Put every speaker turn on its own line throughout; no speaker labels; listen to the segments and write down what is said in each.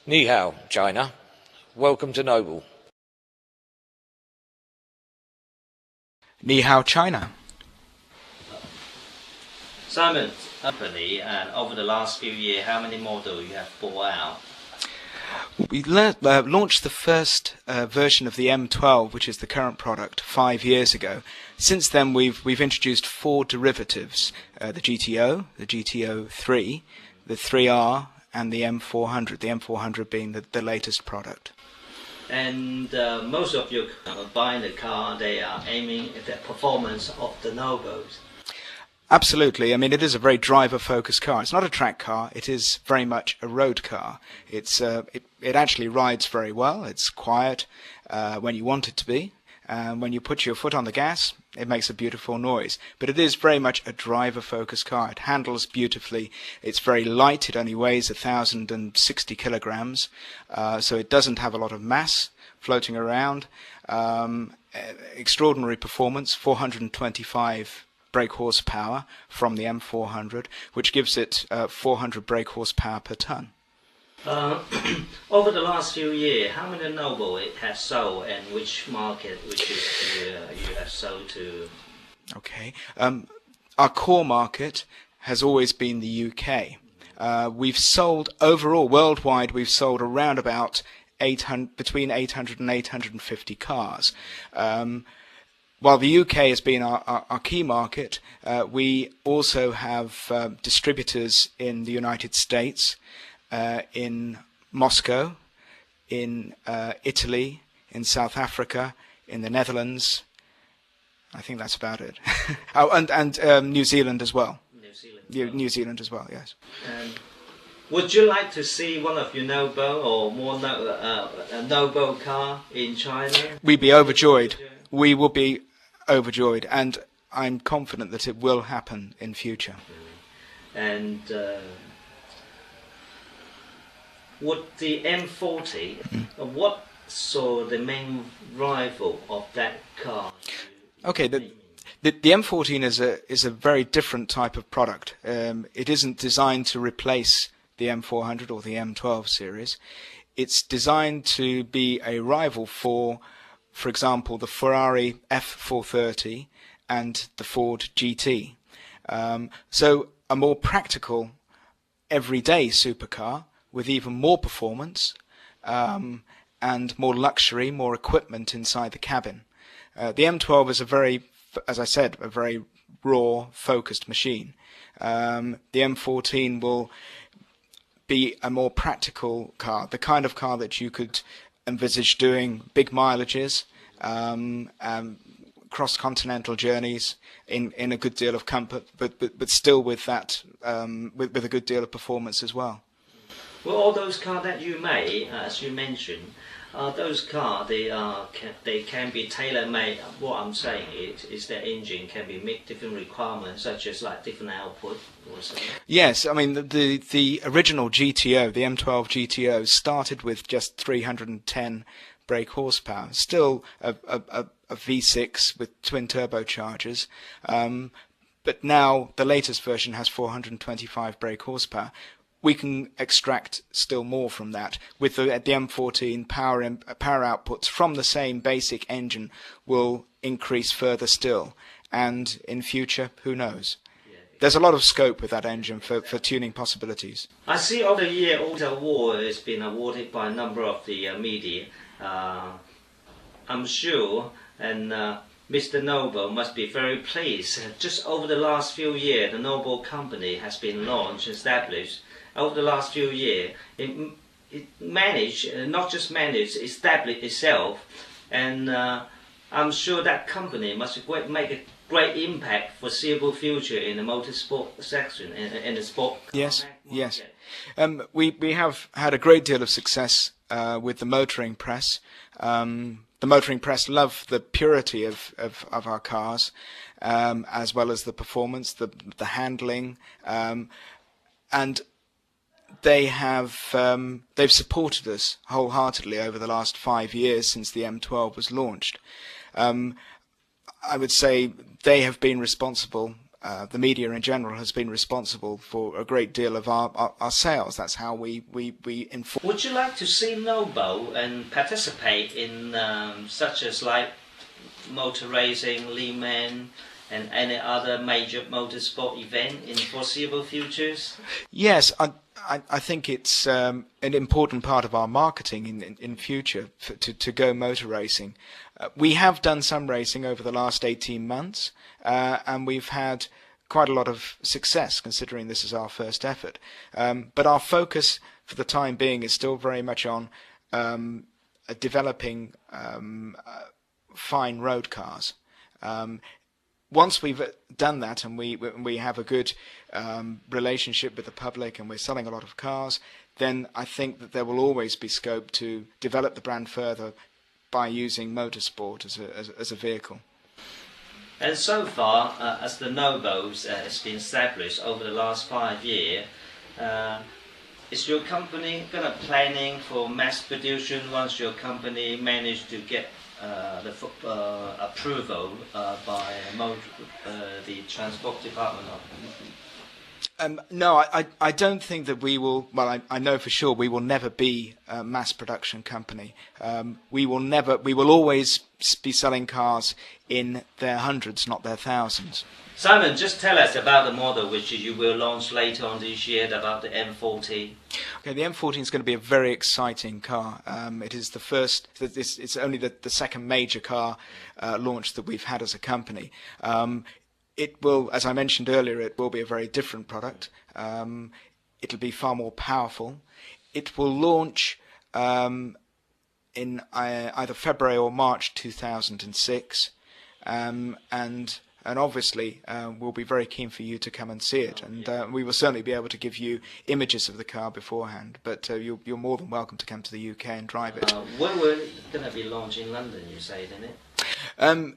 Ni hao, China. Welcome to Noble.
Ni hao, China.
Simon, company, and over the last few years, how many models you have brought out?
We launched the first version of the M12, which is the current product, 5 years ago. Since then, we've introduced 4 derivatives: the GTO, the GTO 3, the 3R, and the M400. The M400 being the latest product.
And most of you buying the car, they are aiming at the performance of the Nobles.
Absolutely. I mean, it is a very driver-focused car. It's not a track car. It is very much a road car. It actually rides very well. It's quiet when you want it to be. When you put your foot on the gas, it makes a beautiful noise. But it is very much a driver-focused car. It handles beautifully. It's very light. It only weighs 1,060 kilograms. So it doesn't have a lot of mass floating around. Extraordinary performance, 425 brake horsepower from the M400, which gives it 400 brake horsepower per ton.
Over the last few years, how many Noble it has sold, and which market you have sold to?
Okay, our core market has always been the UK. We've sold overall worldwide. We've sold around about between 800 and 850 cars. While the UK has been our key market, we also have distributors in the United States, in Moscow, in Italy, in South Africa, in the Netherlands. I think that's about it. Oh, and New Zealand as well. New Zealand as well, yes.
Would you like to see one of your Noble or more Noble car in China?
We'd be overjoyed. We will be overjoyed, and I'm confident that it will happen in future.
And would the M40, what sort the main rival of that car?
Okay, the M14 is a very different type of product. It isn't designed to replace the M400 or the M12 series. It's designed to be a rival for example, the Ferrari F430 and the Ford GT. So a more practical, everyday supercar with even more performance and more luxury, more equipment inside the cabin. The M12 is as I said, a very raw, focused machine. The M14 will be a more practical car, the kind of car that you could envisage doing big mileages, cross-continental journeys in a good deal of comfort, but still with that with a good deal of performance as well.
Well, all those cars that you made, as you mentioned, those cars they can be tailor-made. What I'm saying is their engine can be made different requirements, such as like different output or something. Yes,
I mean the original GTO, the M12 GTO, started with just 310 brake horsepower, still a V6 with twin turbochargers. But now the latest version has 425 brake horsepower. We can extract still more from that. With the M14, power outputs from the same basic engine will increase further still, and in future, who knows? There's a lot of scope with that engine for tuning possibilities.
I see over the year all the award has been awarded by a number of the media. I'm sure, and Mr. Noble must be very pleased. Just over the last few years, the Noble company has been launched, established. Over the last few years, it managed, not just managed, establish itself, and I'm sure that company must make a great impact for foreseeable future in the motorsport section, in the sport.
Yes, yes. We have had a great deal of success with the motoring press. The motoring press love the purity of our cars, as well as the performance, the handling, and they've supported us wholeheartedly over the last 5 years since the M12 was launched. I would say they have been responsible the media in general has been responsible for a great deal of our sales. That's how we inform.
Would you like to see Noble and participate in such as like motor racing, Le Mans, and any other major motorsport event in foreseeable futures?
Yes, I think it's an important part of our marketing in future to go motor racing. We have done some racing over the last 18 months, and we've had quite a lot of success considering this is our first effort. But our focus for the time being is still very much on developing fine road cars. Once we've done that and we have a good relationship with the public and we're selling a lot of cars, then I think that there will always be scope to develop the brand further by using motorsport as a vehicle.
And so far, as the Nobles has been established over the last 5 years, is your company planning for mass production once your company managed to get the approval by the transport department?
No, I don't think that we will. Well, I know for sure we will never be a mass production company. We will always be selling cars in their hundreds, not their thousands.
Simon, just tell us about the model which you will launch later on this year, about the M40.
Okay, the M40 is going to be a very exciting car. It is the first. It's only the second major car launch that we've had as a company. It will, as I mentioned earlier, it will be a very different product. It'll be far more powerful. It will launch in either February or March 2006, and obviously we'll be very keen for you to come and see it, and we will certainly be able to give you images of the car beforehand, but you're more than welcome to come to the UK and drive it.
When we're going to be launched in London, you say, didn't it?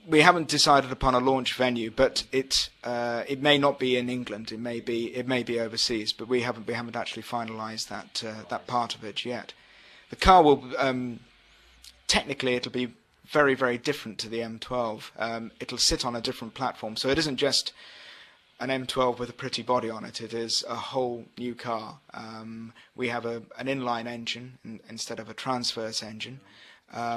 We haven't decided upon a launch venue, but it may not be in England. It may be overseas, but we haven't actually finalised that part of it yet. The car will technically it'll be very, very different to the M12. It'll sit on a different platform, so it isn't just an M12 with a pretty body on it. It is a whole new car. We have an inline engine instead of a transverse engine.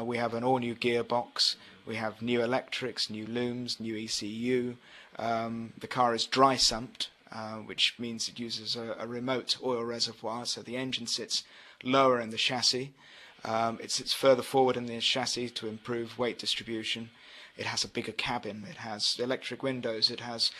We have an all-new gearbox. We have new electrics, new looms, new ECU. The car is dry sumped, which means it uses a remote oil reservoir, so the engine sits lower in the chassis. It sits further forward in the chassis to improve weight distribution. It has a bigger cabin. It has electric windows. It has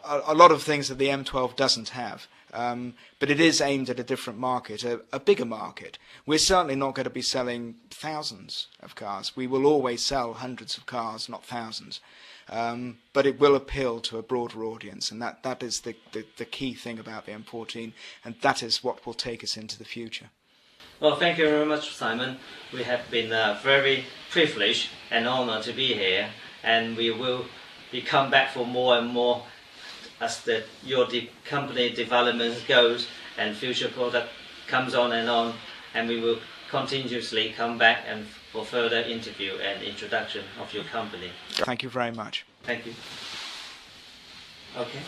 a lot of things that the M12 doesn't have. But it is aimed at a different market, a bigger market. We're certainly not going to be selling thousands of cars. We will always sell hundreds of cars, not thousands. But it will appeal to a broader audience, and that is the key thing about the M14, and that is what will take us into the future.
Well, thank you very much, Simon. We have been very privileged and honoured to be here, and we will come back for more and more as your company development goes and future product comes on, and we will continuously come back and for further interview and introduction of your company.
Thank you very much.
Thank you. Okay.